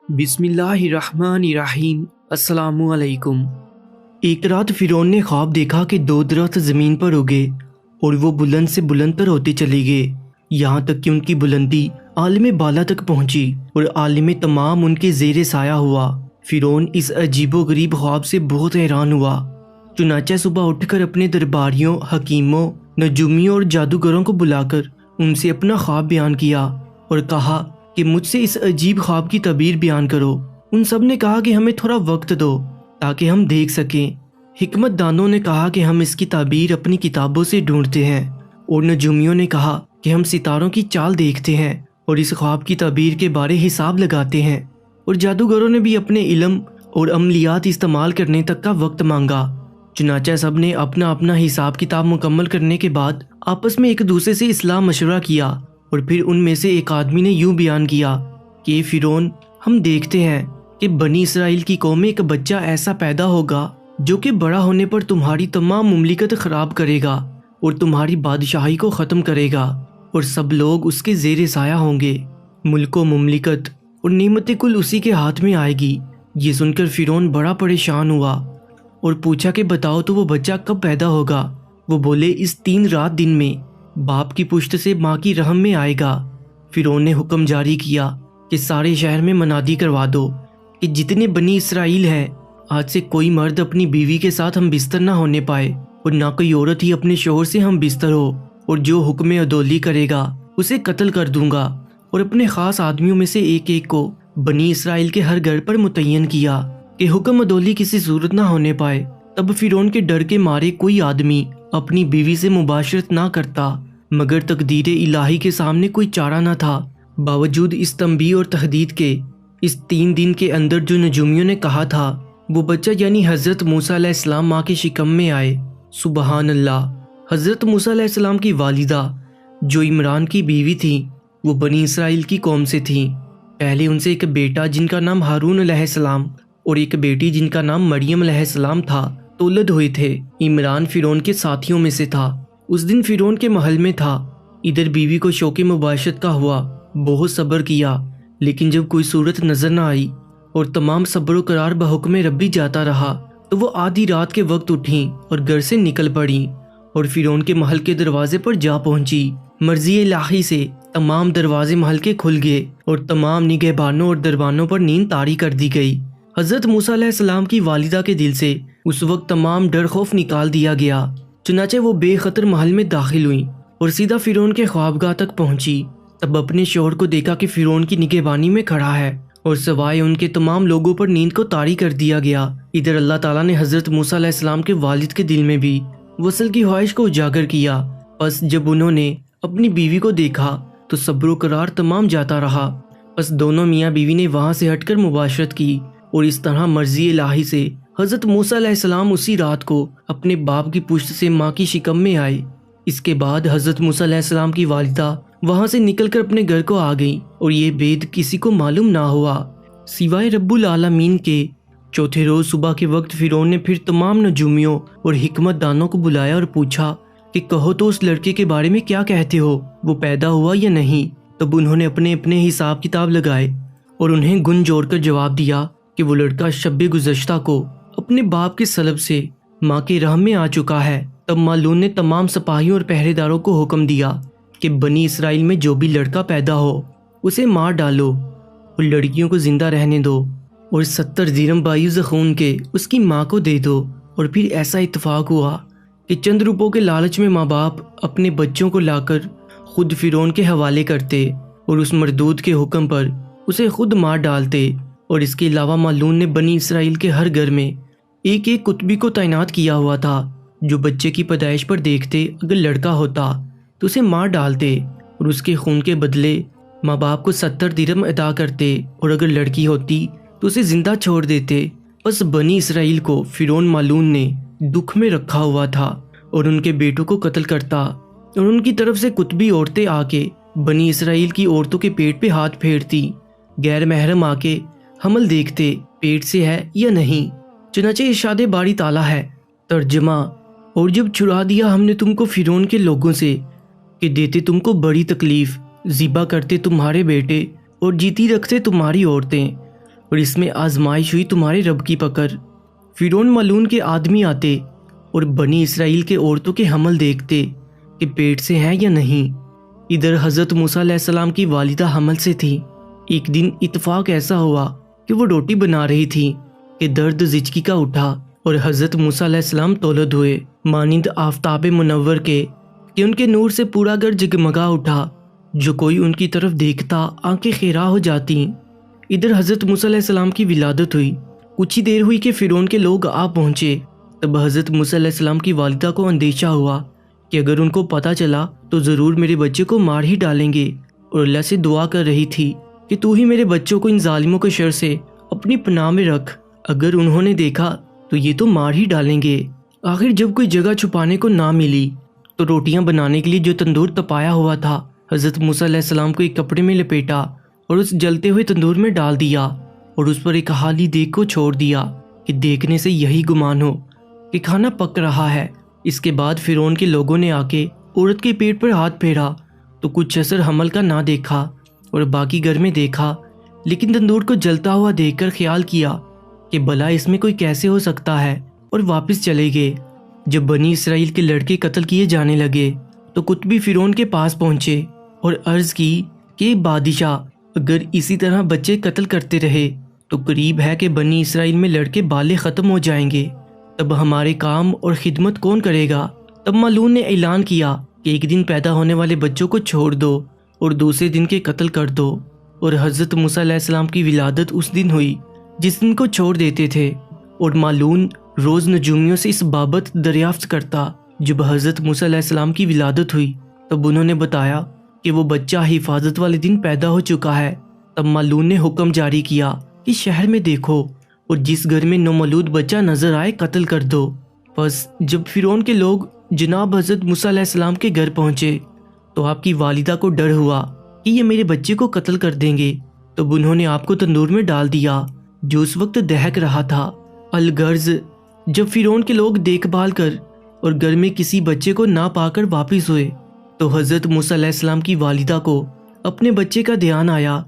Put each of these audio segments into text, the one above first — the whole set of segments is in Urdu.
بسم اللہ الرحمن الرحیم۔ السلام علیکم۔ ایک رات فرعون نے خواب دیکھا کہ دو درخت زمین پر اگے اور وہ بلند سے بلند تر ہوتے چلے گئے، یہاں تک کہ ان کی بلندی عالم بالا تک پہنچی اور عالم تمام ان کے زیر سایہ ہوا۔ فرعون اس عجیب و غریب خواب سے بہت حیران ہوا، چنانچہ صبح اٹھ کر اپنے درباریوں، حکیموں، نجومیوں اور جادوگروں کو بلا کر ان سے اپنا خواب بیان کیا اور کہا کہ مجھ سے اس عجیب خواب کی تعبیر بیان کرو۔ ان سب نے کہا کہ ہمیں تھوڑا وقت دو تاکہ ہم دیکھ سکیں۔ حکمت دانوں نے کہا کہ ہم اس کی تعبیر اپنی کتابوں سے ڈھونڈتے ہیں، اور نجومیوں نے کہا کہ ہم ستاروں کی چال دیکھتے ہیں اور اس خواب کی تعبیر کے بارے حساب لگاتے ہیں، اور جادوگروں نے بھی اپنے علم اور عملیات استعمال کرنے تک کا وقت مانگا۔ چنانچہ سب نے اپنا اپنا حساب کتاب مکمل کرنے کے بعد آپس میں ایک دوسرے سے اصلاح مشورہ کیا، اور پھر ان میں سے ایک آدمی نے یوں بیان کیا کہ فرعون، ہم دیکھتے ہیں کہ بنی اسرائیل کی قوم میں ایک بچہ ایسا پیدا ہوگا جو کہ بڑا ہونے پر تمہاری تمام مملکت خراب کرے گا اور تمہاری بادشاہی کو ختم کرے گا، اور سب لوگ اس کے زیر سایہ ہوں گے۔ ملک و مملکت اور نعمت کل اسی کے ہاتھ میں آئے گی۔ یہ سن کر فرعون بڑا پریشان ہوا اور پوچھا کہ بتاؤ تو وہ بچہ کب پیدا ہوگا؟ وہ بولے، اس 3 رات دن میں باپ کی پشت سے ماں کی رحم میں آئے گا۔ فرعون نے حکم جاری کیا کہ سارے شہر میں منادی کروا دو کہ جتنے بنی اسرائیل ہیں، آج سے کوئی مرد اپنی بیوی کے ساتھ ہم بستر نہ ہونے پائے، اور نہ کوئی عورت ہی اپنے شوہر سے ہم بستر ہو، اور جو حکم عدولی کرے گا اسے قتل کر دوں گا۔ اور اپنے خاص آدمیوں میں سے ایک ایک کو بنی اسرائیل کے ہر گھر پر متعین کیا کہ حکم عدولی کسی صورت نہ ہونے پائے۔ تب فرعون کے ڈر کے مارے کوئی آدمی اپنی بیوی سے مباشرت نہ کرتا، مگر تقدیر الہی کے سامنے کوئی چارہ نہ تھا۔ باوجود اس تنبیہ اور تحدید کے، اس 3 دن کے اندر جو نجومیوں نے کہا تھا وہ بچہ یعنی حضرت موسیٰ علیہ السلام ماں کے شکم میں آئے۔ سبحان اللہ۔ حضرت موسیٰ علیہ السلام کی والدہ جو عمران کی بیوی تھی، وہ بنی اسرائیل کی قوم سے تھیں۔ پہلے ان سے ایک بیٹا جن کا نام ہارون علیہ السلام اور ایک بیٹی جن کا نام مریم علیہ السلام تھا تولد ہوئے تھے۔ عمران فرعون کے ساتھیوں میں سے تھا۔ اس دن فرعون کے محل میں تھا۔ ادھر بیوی کو شوق مباشرت کا ہوا، بہت صبر کیا، لیکن جب کوئی صورت نظر نہ آئی اور تمام صبر و قرار بحکم ربی جاتا رہا، تو وہ آدھی رات کے وقت اٹھیں اور گھر سے نکل پڑیں اور فرعون کے محل کے دروازے پر جا پہنچی۔ مرضی الہی سے تمام دروازے محل کے کھل گئے اور تمام نگہبانوں اور دربانوں پر نیند طاری کر دی گئی۔ حضرت موسیٰ علیہ السلام کی والدہ کے دل سے اس وقت تمام ڈر خوف نکال دیا گیا، چنانچہ وہ بے خطر محل میں داخل ہوئیں اور سیدھا فرعون کے خوابگاہ تک پہنچی۔ تب اپنے شوہر کو دیکھا کہ فرعون کی نگہبانی میں کھڑا ہے اور سوائے ان کے تمام لوگوں پر نیند کو طاری کر دیا گیا۔ ادھر اللہ تعالیٰ نے حضرت موسیٰ علیہ السلام کے والد کے دل میں بھی وصل کی خواہش کو اجاگر کیا۔ پس جب انہوں نے اپنی بیوی کو دیکھا تو صبر و قرار تمام جاتا رہا۔ پس دونوں میاں بیوی نے وہاں سے ہٹ کر مباشرت کی، اور اس طرح مرضی الہی سے حضرت موسیٰ علیہ السلام اسی رات کو اپنے باپ کی پشت سے ماں کی شکم میں آئے۔ اس کے بعد حضرت موسیٰ علیہ السلام کی والدہ وہاں سے نکل کر اپنے گھر کو آ گئی، اور یہ بید کسی کو معلوم نہ ہوا سوائے رب العالمین کے۔ چوتھے روز صبح کے وقت فرعون نے پھر تمام نجومیوں اور حکمت دانوں کو بلایا اور پوچھا کہ کہو تو اس لڑکے کے بارے میں کیا کہتے ہو، وہ پیدا ہوا یا نہیں؟ تب انہوں نے اپنے اپنے حساب کتاب لگائے اور انہیں گن جوڑ کر جواب دیا کہ وہ لڑکا شب گزشتہ کو اپنے باپ کے سلب سے ماں کے رحم میں آ چکا ہے۔ تب مالون نے تمام سپاہیوں اور پہرے داروں کو حکم دیا کہ بنی اسرائیل میں جو بھی لڑکا پیدا ہو اسے مار ڈالو اور لڑکیوں کو زندہ رہنے دو، اور 70 درہم بایوز خون کے اس کی ماں کو دے دو۔ اور پھر ایسا اتفاق ہوا کہ چند روپوں کے لالچ میں ماں باپ اپنے بچوں کو لا کر خود فرعون کے حوالے کرتے اور اس مردود کے حکم پر اسے خود مار ڈالتے۔ اور اس کے علاوہ مالون نے بنی اسرائیل کے ہر گھر میں ایک ایک کتبی کو تعینات کیا ہوا تھا، جو بچے کی پیدائش پر دیکھتے اگر لڑکا ہوتا تو اسے مار ڈالتے، اور اس کے خون کے بدلے ماں باپ کو 70 درہم ادا کرتے، اور اگر لڑکی ہوتی تو اسے زندہ چھوڑ دیتے۔ بس بنی اسرائیل کو فرعون مالون نے دکھ میں رکھا ہوا تھا اور ان کے بیٹوں کو قتل کرتا، اور ان کی طرف سے کتبی عورتیں آ کے بنی اسرائیل کی عورتوں کے پیٹ پہ ہاتھ پھیرتی، غیر محرم آ کے حمل دیکھتے پیٹ سے ہے یا نہیں۔ چنانچہ ارشاد باری تعالیٰ ہے، ترجمہ: اور جب چھڑا دیا ہم نے تم کو فرعون کے لوگوں سے کہ دیتے تم کو بڑی تکلیف، ذبح کرتے تمہارے بیٹے اور جیتی رکھتے تمہاری عورتیں، اور اس میں آزمائش ہوئی تمہارے رب کی پکڑ۔ فرعون ملعون کے آدمی آتے اور بنی اسرائیل کے عورتوں کے حمل دیکھتے کہ پیٹ سے ہیں یا نہیں۔ ادھر حضرت موسیٰ علیہ السلام کی والدہ حمل سے تھی۔ ایک دن اتفاق ایسا ہوا کہ وہ روٹی بنا رہی تھی کہ درد زچگی کا اٹھا اور حضرت موسیٰ علیہ السلام تولد ہوئے، مانند آفتاب منور کے کہ ان کے نور سے پورا گھر جگمگا اٹھا، جو کوئی ان کی طرف دیکھتا آنکھیں خیرہ ہو جاتی۔ ادھر حضرت موسیٰ علیہ السلام کی ولادت ہوئی۔ کچھ ہی دیر ہوئی کہ فرعون کے لوگ آ پہنچے۔ تب حضرت موسیٰ علیہ السلام کی والدہ کو اندیشہ ہوا کہ اگر ان کو پتہ چلا تو ضرور میرے بچے کو مار ہی ڈالیں گے، اور اللہ سے دعا کر رہی تھی کہ تو ہی میرے بچوں کو ان ظالموں کے شر سے اپنی پناہ میں رکھ، اگر انہوں نے دیکھا تو یہ تو مار ہی ڈالیں گے۔ آخر جب کوئی جگہ چھپانے کو نہ ملی تو روٹیاں بنانے کے لیے جو تندور تپایا ہوا تھا، حضرت موسیٰ علیہ السلام کو ایک کپڑے میں لپیٹا اور اس جلتے ہوئے تندور میں ڈال دیا اور اس پر ایک حالی دیگ کو چھوڑ دیا کہ دیکھنے سے یہی گمان ہو کہ کھانا پک رہا ہے۔ اس کے بعد فرعون کے لوگوں نے آ کے عورت کے پیٹ پر ہاتھ پھیرا تو کچھ اثر حمل کا نہ دیکھا اور باقی گھر میں دیکھا، لیکن تندور کو جلتا ہوا دیکھ کر خیال کیا کہ بھلا اس میں کوئی کیسے ہو سکتا ہے، اور واپس چلے گئے۔ جب بنی اسرائیل کے لڑکے قتل کیے جانے لگے تو قطبی فرعون کے پاس پہنچے اور عرض کی کہ بادشاہ، اگر اسی طرح بچے قتل کرتے رہے تو قریب ہے کہ بنی اسرائیل میں لڑکے بالغ ختم ہو جائیں گے، تب ہمارے کام اور خدمت کون کرے گا؟ تب ملعون نے اعلان کیا کہ ایک دن پیدا ہونے والے بچوں کو چھوڑ دو اور دوسرے دن کے قتل کر دو، اور حضرت موسیٰ علیہ السلام کی ولادت اس دن ہوئی جس دن کو چھوڑ دیتے تھے، اور ملعون روز نجومیوں سے اس بابت دریافت کرتا۔ جب حضرت موسیٰ علیہ السلام کی ولادت ہوئی تب انہوں نے بتایا کہ وہ بچہ حفاظت والے دن پیدا ہو چکا ہے۔ تب ملعون نے حکم جاری کیا کہ شہر میں دیکھو اور جس گھر میں نومولود بچہ نظر آئے قتل کر دو۔ بس جب فرعون کے لوگ جناب حضرت موسیٰ علیہ السلام کے گھر پہنچے تو آپ کی والدہ کو ڈر ہوا کہ یہ میرے بچے کو قتل کر دیں گے، تب انہوں نے آپ کو تندور میں ڈال دیا جو اس وقت دہک رہا تھا۔ الغرض جب فرعون کے لوگ دیکھ بھال کر اور گھر میں کسی بچے کو نہ پا کر واپس ہوئے تو حضرت موسیٰ علیہ السلام کی والدہ کو اپنے بچے کا دھیان آیا۔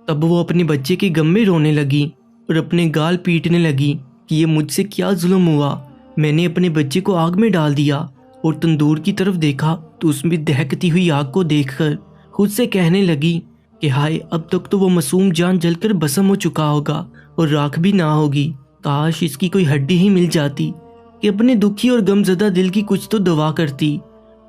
تب وہ اپنے بچے کے غم میں رونے لگی اور اپنے گال پیٹنے لگی کہ یہ مجھ سے کیا ظلم ہوا، میں نے اپنے بچے کو آگ میں ڈال دیا، اور تندور کی طرف دیکھا تو اس میں دہکتی ہوئی آگ کو دیکھ کر خود سے کہنے لگی کہ ہائے، اب تک تو وہ معصوم جان جل کر بسم ہو چکا ہوگا اور راکھ بھی نہ ہوگی، کاش اس کی کوئی ہڈی ہی مل جاتی کہ اپنے دکھی اور غم زدہ دل کی کچھ تو دوا کرتی۔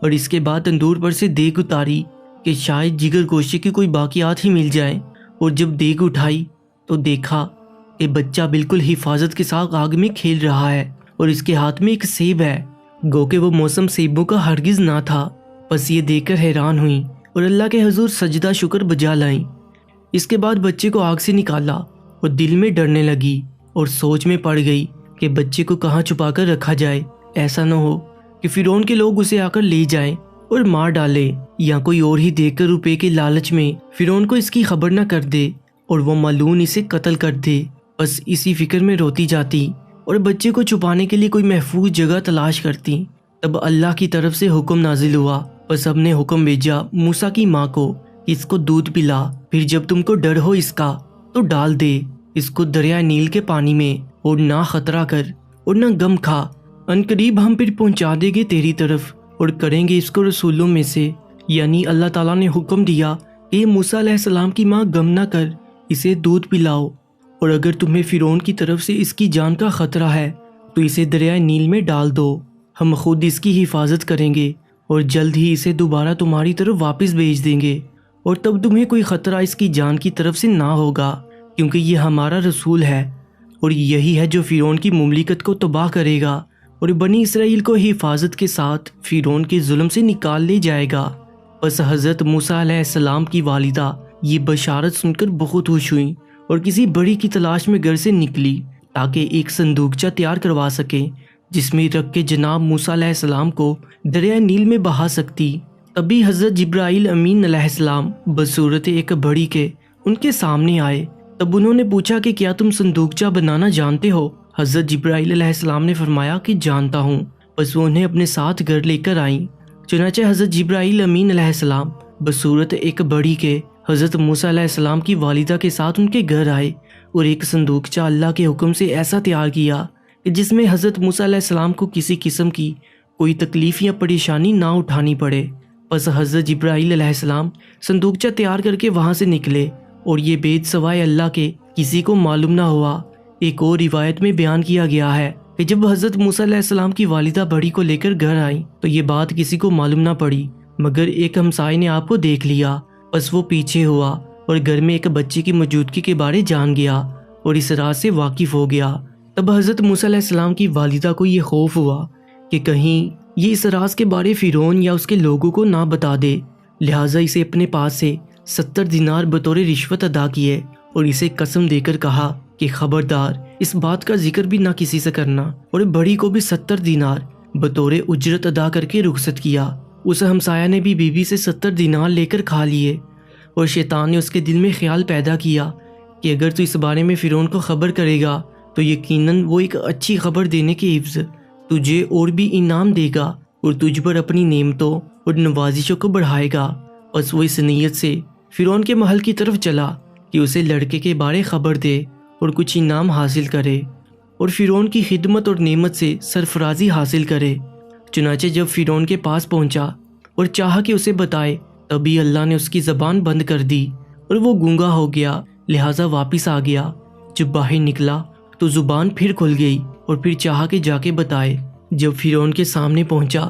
اور اس کے بعد تندور پر سے دیگ اتاری کہ شاید جگر گوشے کی کوئی باقیات ہی مل جائیں، اور جب دیگ اٹھائی تو دیکھا کہ بچہ بالکل حفاظت کے ساتھ آگ میں کھیل رہا ہے اور اس کے ہاتھ میں ایک سیب ہے، گو کہ وہ موسم سیبوں کا ہرگز نہ تھا۔ بس یہ دیکھ کر حیران ہوئیں اور اللہ کے حضور سجدہ شکر بجا لائیں۔ اس کے بعد بچے کو آگ سے نکالا اور دل میں ڈرنے لگی اور سوچ میں پڑ گئی کہ بچے کو کہاں چھپا کر رکھا جائے، ایسا نہ ہو کہ فرعون کے لوگ اسے آ کر لے جائیں اور مار ڈالے، یا کوئی اور ہی دیکھ کر روپے کے لالچ میں فرعون کو اس کی خبر نہ کر دے اور وہ ملعون اسے قتل کر دے۔ بس اسی فکر میں روتی جاتی اور بچے کو چھپانے کے لیے کوئی محفوظ جگہ تلاش کرتی۔ تب اللہ کی طرف سے حکم نازل ہوا، بس ہم نے حکم بھیجا موسیٰ کی ماں کو کہ اس کو دودھ پلا، پھر جب تم کو ڈر ہو اس کا تو ڈال دے اس کو دریائے نیل کے پانی میں، اور نہ خطرہ کر اور نہ غم کھا، ان قریب ہم پھر پہنچا دیں گے تیری طرف اور کریں گے اس کو رسولوں میں سے۔ یعنی اللہ تعالیٰ نے حکم دیا کہ موسیٰ علیہ السلام کی ماں غم نہ کر، اسے دودھ پلاؤ، اور اگر تمہیں فرعون کی طرف سے اس کی جان کا خطرہ ہے تو اسے دریائے نیل میں ڈال دو، ہم خود اس کی حفاظت کریں گے اور جلد ہی اسے دوبارہ تمہاری طرف واپس بھیج دیں گے، اور تب تمہیں کوئی خطرہ اس کی جان کی طرف سے نہ ہوگا، کیونکہ یہ ہمارا رسول ہے، اور یہی ہے جو فرعون کی مملکت کو تباہ کرے گا اور بنی اسرائیل کو حفاظت کے ساتھ فرعون کے ظلم سے نکال لے جائے گا۔ بس حضرت موسیٰ علیہ السلام کی والدہ یہ بشارت سن کر بہت خوش ہوئیں اور کسی بڑی کی تلاش میں گھر سے نکلی تاکہ ایک صندوقچہ تیار کروا سکیں جس میں رکھ کے جناب موسیٰ علیہ السلام کو دریائے نیل میں بہا سکتی۔ تبھی حضرت جبرائیل امین علیہ السلام بصورت ایک بڑی کے ان کے سامنے آئے۔ تب انہوں نے پوچھا کہ کیا تم صندوقچہ بنانا جانتے ہو؟ حضرت جبرائیل علیہ السلام نے فرمایا کہ جانتا ہوں۔ بس وہ انہیں اپنے ساتھ گھر لے کر آئیں۔ چنانچہ حضرت جبرائیل امین علیہ السلام بصورت ایک بڑی کے حضرت موسیٰ علیہ السلام کی والدہ کے ساتھ ان کے گھر آئے اور ایک صندوقچہ اللہ کے حکم سے ایسا تیار کیا کہ جس میں حضرت موسیٰ علیہ السلام کو کسی قسم کی کوئی تکلیف یا پریشانی نہ اٹھانی پڑے۔ پس حضرت جبرائیل علیہ السلام صندوقچہ تیار کر کے وہاں سے نکلے اور یہ بید سوائے اللہ کے کسی کو معلوم نہ ہوا۔ ایک اور روایت میں بیان کیا گیا ہے کہ جب حضرت موسیٰ علیہ السلام کی والدہ بڑی کو لے کر گھر آئیں تو یہ بات کسی کو معلوم نہ پڑی، مگر ایک ہمسائے نے آپ کو دیکھ لیا۔ پس وہ پیچھے ہوا اور گھر میں ایک بچے کی موجودگی کے بارے جان گیا اور اس راز سے واقف ہو گیا۔ تب حضرت موسیٰ علیہ السلام کی والدہ کو یہ خوف ہوا کہ کہیں یہ اس راز کے بارے فرعون یا اس کے لوگوں کو نہ بتا دے، لہٰذا اسے اپنے پاس سے 70 دینار بطور رشوت ادا کیے اور اسے قسم دے کر کہا کہ خبردار اس بات کا ذکر بھی نہ کسی سے کرنا، اور بڑی کو بھی 70 دینار بطور اجرت ادا کر کے رخصت کیا۔ اس ہمسایہ نے بھی بیوی سے 70 دینار لے کر کھا لیے، اور شیطان نے اس کے دل میں خیال پیدا کیا کہ اگر تو اس بارے میں فرعون کو خبر کرے گا تو یقیناً وہ ایک اچھی خبر دینے کے عوض تجھے اور بھی انعام دے گا اور تجھ پر اپنی نعمتوں اور نوازشوں کو بڑھائے گا۔ بس وہ اس نیت سے فرعون کے محل کی طرف چلا کہ اسے لڑکے کے بارے خبر دے اور کچھ انعام حاصل کرے اور فرعون کی خدمت اور نعمت سے سرفرازی حاصل کرے۔ چنانچہ جب فرعون کے پاس پہنچا اور چاہا کہ اسے بتائے، تبھی اللہ نے اس کی زبان بند کر دی اور وہ گونگا ہو گیا، لہٰذا واپس آ گیا۔ جب باہر نکلا تو زبان پھر کھل گئی اور پھر چاہا کہ جا کے بتائے۔ جب فرعون کے سامنے پہنچا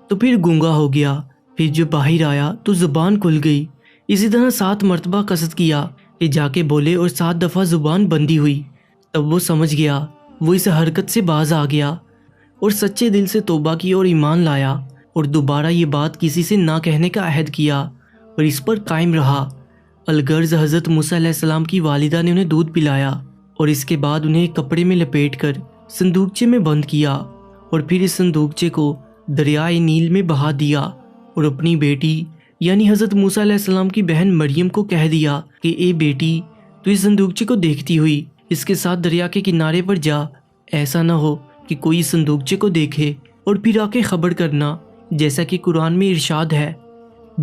تو پھر گونگا ہو گیا، پھر جب باہر آیا تو زبان کھل گئی۔ اسی طرح 7 مرتبہ قصد کیا کہ جا کے بولے اور 7 دفعہ زبان بندی ہوئی۔ تب وہ سمجھ گیا، وہ اس حرکت سے باز آ گیا اور سچے دل سے توبہ کی اور ایمان لایا اور دوبارہ یہ بات کسی سے نہ کہنے کا عہد کیا اور اس پر قائم رہا۔ الغرض حضرت موسیٰ علیہ السلام کی والدہ نے انہیں دودھ پلایا اور اس کے بعد انہیں ایک کپڑے میں لپیٹ کر صندوقچے میں بند کیا اور پھر اس صندوقچے کو دریائے نیل میں بہا دیا اور اپنی بیٹی یعنی حضرت موسیٰ علیہ السلام کی بہن مریم کو کہہ دیا کہ اے بیٹی، تو اس صندوقچے کو دیکھتی ہوئی اس کے ساتھ دریا کے کنارے پر جا، ایسا نہ ہو کہ کوئی صندوقچے کو دیکھے اور پھر آ کے خبر کرنا، جیسا کہ قرآن میں ارشاد ہے۔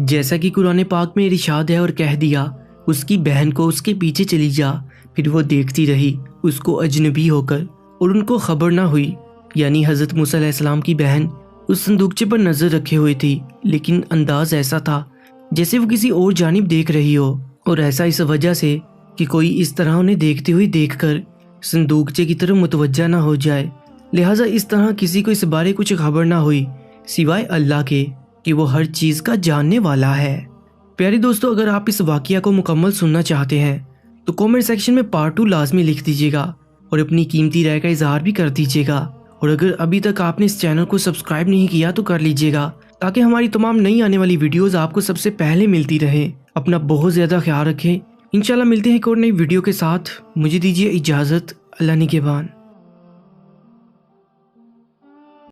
جیسا کہ قرآن پاک میں ارشاد ہے اور کہہ دیا اس کی بہن کو اس کے پیچھے چلی جا۔ پھر وہ دیکھتی رہی اس کو اجنبی ہو کر اور ان کو خبر نہ ہوئی، یعنی حضرت موسیٰ علیہ السلام کی بہن اس صندوقچے پر نظر رکھے ہوئی تھی، لیکن انداز ایسا تھا جیسے وہ کسی اور جانب دیکھ رہی ہو، اور ایسا اس وجہ سے کہ کوئی اس طرح انہیں دیکھتے ہوئی دیکھ کر صندوقچے کی طرف متوجہ نہ ہو جائے، لہٰذا اس طرح کسی کو اس بارے کچھ خبر نہ ہوئی سوائے اللہ کے کہ وہ ہر چیز کا جاننے والا ہے۔ پیارے دوستو، اگر آپ اس واقعہ کو مکمل سننا چاہتے ہیں تو کامنٹ سیکشن میں پارٹ 2 لازمی لکھ دیجیے گا اور اپنی قیمتی رائے کا اظہار بھی کر دیجیے گا، اور اگر ابھی تک آپ نے اس چینل کو سبسکرائب نہیں کیا تو کر لیجیے گا تاکہ ہماری تمام نئی آنے والی ویڈیوز آپ کو سب سے پہلے ملتی رہیں۔ اپنا بہت زیادہ خیال رکھیں، انشاءاللہ ملتے ہیں ایک اور نئی ویڈیو کے ساتھ۔ مجھے دیجیے اجازت، اللہ نگہبان۔